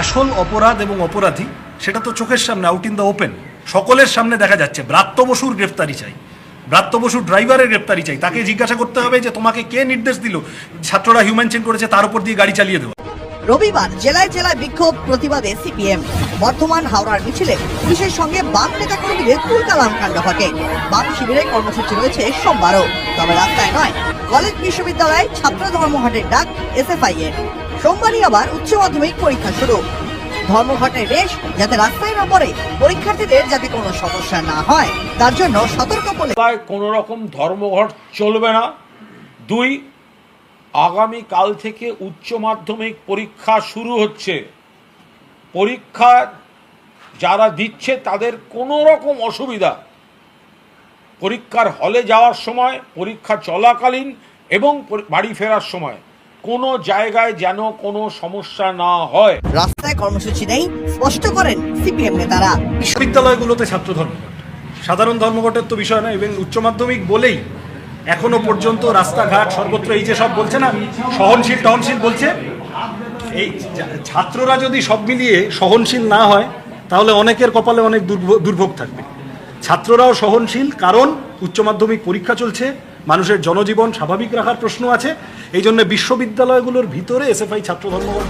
আসল অপরাধ এবং অপরাধী সেটা তো চোখের সামনে, আউট ইন দ্য ওপেন, সকলের সামনে দেখা যাচ্ছে। ব্রাত্য বসুর গ্রেফতারি চাই, ব্রাত্য বসুর ড্রাইভারের গ্রেফতারি চাই। তাকে জিজ্ঞাসা করতে হবে যে তোমাকে কে নির্দেশ দিল ছাত্ররা হিউম্যান চেইন করেছে তার উপর দিয়ে গাড়ি চালিয়ে দেওয়া। রবিবার জেলায় জেলায় বিক্ষোভ প্রতিবাদে সিপিএম। বর্ধমান হাওড়ার মিছিলে পুলিশের সঙ্গে বাম নেতা কর্মীদের তুলকালাম কাণ্ড ঘটে। বাম শিবিরে কর্মসূচি রয়েছে সোমবারও, তবে রাস্তায় নয়। কলেজ বিশ্ববিদ্যালয়ে ছাত্র ধর্মঘটের ডাক এসএফআই এর। সোমবারই আবার উচ্চ মাধ্যমিক পরীক্ষা শুরু। ধর্মঘটের রেশ যাতে রাস্তায় না পড়ে, পরীক্ষার্থীদের যাতে কোনো সমস্যা না হয় তার জন্য সতর্ক বলে কোনো রকম ধর্মঘট চলবে না। দুই, আগামী কাল থেকে উচ্চ মাধ্যমিক পরীক্ষা শুরু হচ্ছে। পরীক্ষা যারা দিচ্ছে তাদের কোনো রকম অসুবিধা পরীক্ষার হলে যাওয়ার সময়, পরীক্ষা চলাকালীন এবং বাড়ি ফেরার সময় কোনো জায়গায় যেন কোনো সমস্যা না হয়। রাস্তায় কর্মসূচি নেই স্পষ্ট করেন সিপিএম নেতারা। বিশ্ববিদ্যালয়গুলোতে ছাত্র ধর্মঘট সাধারণ ধর্মঘটের তো বিষয় না, এবং উচ্চ মাধ্যমিক বলেই এখনো পর্যন্ত রাস্তাঘাট সর্বত্র এই যে সব বলছে না সহনশীল টহনশীল বলছে, এই ছাত্ররা যদি সব মিলিয়ে সহনশীল না হয় তাহলে অনেকের কপালে অনেক দুর্ভোগ থাকবে। ছাত্ররাও সহনশীল, কারণ উচ্চ মাধ্যমিক পরীক্ষা চলছে, মানুষের জনজীবন স্বাভাবিক রাখার প্রশ্ন আছে। এই জন্য বিশ্ববিদ্যালয়গুলোর ভিতরে এসএফআই ছাত্র ধর্মঘট